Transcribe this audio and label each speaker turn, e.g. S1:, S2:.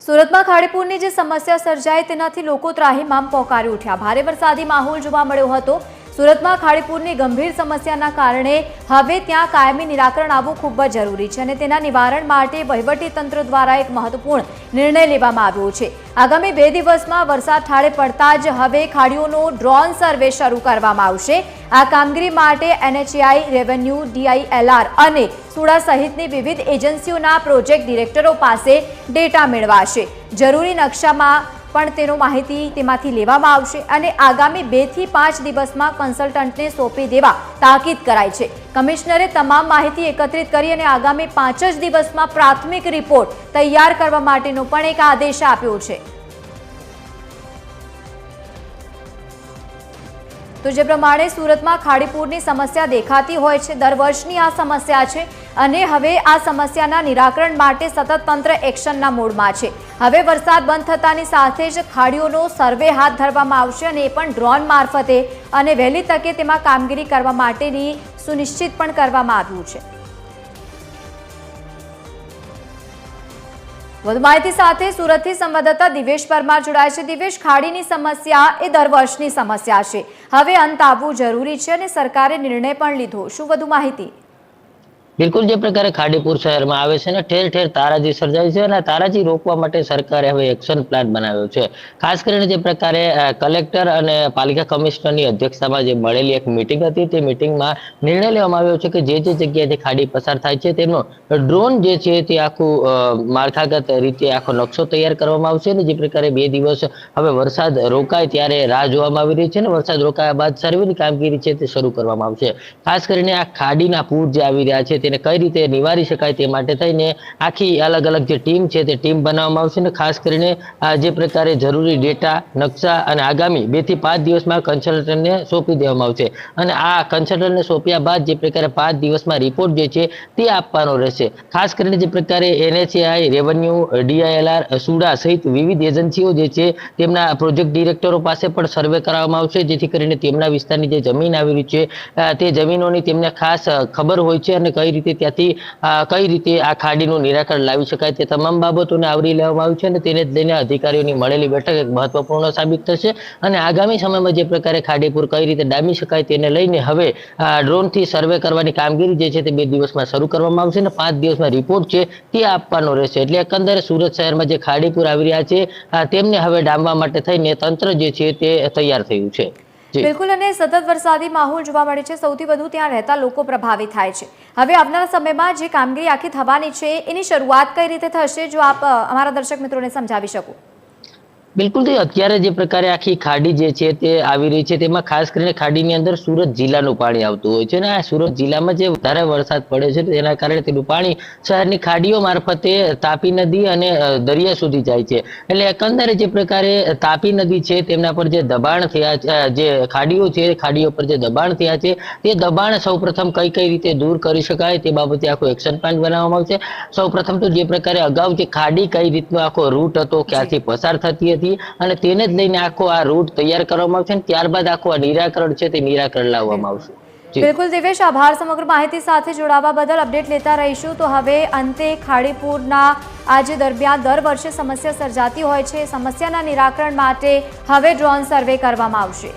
S1: સુરતમાં ખાડીપુરની જે સમસ્યા સર્જાઈ તેનાથી લોકો ત્રાહિમામ પોકારી ઉઠ્યા। ભારે વરસાદી માહોલ જોવા મળ્યો હતો। સુરતમાં ખાડીપુરની ગંભીર સમસ્યાના કારણે હવે ત્યાં કાયમી નિરાકરણ આવવું ખૂબ જ જરૂરી છે અને તેના નિવારણ માટે વહીવટી તંત્ર દ્વારા એક મહત્વપૂર્ણ નિર્ણય લેવામાં આવ્યો છે। આગામી 2 દિવસમાં વરસાદ ઠાળે પડતા જ હવે ખાડીઓનો ડ્રોન સર્વે શરૂ કરવામાં આવશે। આ કામગીરી માટે NHAI, રેવન્યુ, DILR અને સુડા સહિતની વિવિધ એજન્સીઓના પ્રોજેક્ટ ડિરેક્ટરો પાસે ડેટા મેળવાશે। જરૂરી નકશામાં પણ તેનો માહિતી તેમાંથી લેવામાં આવશે અને આગામી 2 થી 5 દિવસમાં કન્સલ્ટન્ટને સોંપી દેવા તાકીદ કરાઈ છે। કમિશનરે તમામ માહિતી એકત્રિત કરી અને આગામી 5 જ દિવસમાં પ્રાથમિક રિપોર્ટ તૈયાર કરવા માટેનો પણ એક આદેશ આપ્યો છે। તો જે પ્રમાણે સુરતમાં ખાડીપુરની સમસ્યા દેખાતી હોય છે, દર વર્ષની આ સમસ્યા છે અને હવે આ સમસ્યાના નિરાકરણ માટે સતત તંત્ર એક્શનના મોડમાં છે। હવે વરસાદ બંધ થતાની સાથે જ ખાડીઓનો સર્વે હાથ ધરવામાં આવશે અને એ પણ ડ્રોન મારફતે અને વહેલી તકે તેમાં કામગીરી કરવા માટેની સુનિશ્ચિત પણ કરવામાં આવ્યું છે। વધુ માહિતી સાથે સુરતથી સંવાદદાતા દિવેશ પરમાર જોડાય છે। દિવેશ, ખાડીની સમસ્યા એ દર વર્ષની સમસ્યા છે, હવે અંત આવવું જરૂરી છે અને સરકારે નિર્ણય પણ લીધો, શું વધુ માહિતી?
S2: બિલકુલ, જે પ્રકારે ખાડીપુર શહેરમાં આવે છે ને ઠેર ઠેર તારાજી સર્જાય છે અને તારાજી રોકવા માટે સરકારે હવે એક્શન પ્લાન બનાવ્યો છે। ખાસ કરીને જે પ્રકારે કલેક્ટર અને પાલિકા કમિશનરની અધ્યક્ષતામાં જે મળેલી એક મિટિંગ હતી, તે મિટિંગમાં નિર્ણય લેવામાં આવ્યો છે કે જે જગ્યાએથી ખાડી પસાર થાય છે તેનો ડ્રોન જે છે તે આખું માળખાગત રીતે આખો નકશો તૈયાર કરવામાં આવશે અને જે પ્રકારે 2 દિવસ હવે વરસાદ રોકાય ત્યારે રાહ જોવામાં આવી રહી છે અને વરસાદ રોકાયા બાદ સર્વેની કામગીરી છે તે શરૂ કરવામાં આવશે। ખાસ કરીને આ ખાડીના પૂર જે આવી રહ્યા છે તેને કઈ રીતે નિવારી શકાય તે માટે થઈને આખી અલગ અલગ જે ટીમ છે તે ટીમ બનાવવામાં આવશે અને ખાસ કરીને જે પ્રકારે જરૂરી ડેટા, નકશા અને આગામી 2 થી 5 દિવસમાં કન્સલ્ટન્ટને સોંપી દેવામાં આવશે અને આ કન્સલ્ટન્ટને સોંપ્યા બાદ જે પ્રકારે 5 દિવસમાં રિપોર્ટ જે છે તે આપવાનો રહેશે। ખાસ કરીને જે પ્રકારે NHAI, રેવન્યુ, DILR, સુડા સહિત વિવિધ એજન્સીઓ જે છે તેમના પ્રોજેક્ટ ડિરેક્ટરો પાસે પણ સર્વે કરાવવામાં આવશે, જેથી કરીને તેમના વિસ્તારની જે જમીન આવેલી છે તે જમીનોની તેમને ખાસ ખબર હોય છે અને કઈ રીતે ત્યાંથી કઈ રીતે આ ખાડીનું નિરાકરણ લાવી શકાય તે તમામ બાબતોને આવરી લેવામાં આવી છે અને તેને જ લઈને અધિકારીઓની મળેલી બેઠક એક મહત્વપૂર્ણ સાબિત થશે અને આગામી સમયમાં જે પ્રકારે ખાડીપુર કઈ રીતે ડામી શકાય તેને લઈને હવે ડ્રોનથી સર્વે કરવાની કામગીરી જે છે તે 2 દિવસમાં શરૂ કરવામાં આવશે અને 5 દિવસમાં રિપોર્ટ છે તે આપવાનો રહેશે। એટલે એકંદરે સુરત શહેરમાં જે ખાડીપુર આવી રહ્યા છે તેમને હવે ડામવા માટે થઈને તંત્ર જે છે તે તૈયાર થયું છે।
S1: બિલકુલ, અને સતત વરસાદી માહોલ જોવા મળે છે, સૌથી વધુ ત્યાં રહેતા લોકો પ્રભાવિત થાય છે। હવે આવનારા સમયમાં જે કામગીરી આખી થવાની છે એની શરૂઆત કઈ રીતે થશે, જો આપ અમારા દર્શક મિત્રોને સમજાવી શકો?
S2: બિલકુલ, અત્યારે જે પ્રકારે આખી ખાડી જે છે તે આવી રહી છે તેમાં ખાસ કરીને ખાડીની અંદર સુરત જિલ્લાનું પાણી આવતું હોય છે અને આ સુરત જિલ્લામાં જે વધારે વરસાદ પડે છે તેના કારણે તેનું પાણી શહેરની ખાડીઓ મારફતે તાપી નદી અને દરિયા સુધી જાય છે। એટલે એકંદરે જે પ્રકારે તાપી નદી છે તેમના પર જે દબાણ થયા, જે ખાડીઓ છે ખાડીઓ પર જે દબાણ થયા છે તે દબાણ સૌપ્રથમ કઈ રીતે દૂર કરી શકાય તે બાબતે આખો એક્શન પ્લાન બનાવવામાં આવશે। સૌપ્રથમ તો જે પ્રકારે અગાઉ જે ખાડી કઈ રીતનો આખો રૂટ હતો, ક્યાંથી પસાર થતી હતી અને તેને જ લઈને આખો આ રૂટ તૈયાર કરવામાં આવશે અને ત્યારબાદ આખું આ નિરાકરણ છે તે નિરાકરણ લાવવામાં આવશે।
S1: બિલકુલ દિવેશ, આભાર સમગ્ર માહિતી સાથે જોડાવા બદલ। અપડેટ લેતા રહીશું। તો હવે અંતે ખાડીપુરના આજે દરમિયાન દર વર્ષે સમસ્યા સર્જાતી હોય છે, સમસ્યાના નિરાકરણ માટે હવે ડ્રોન સર્વે કરવામાં આવશે।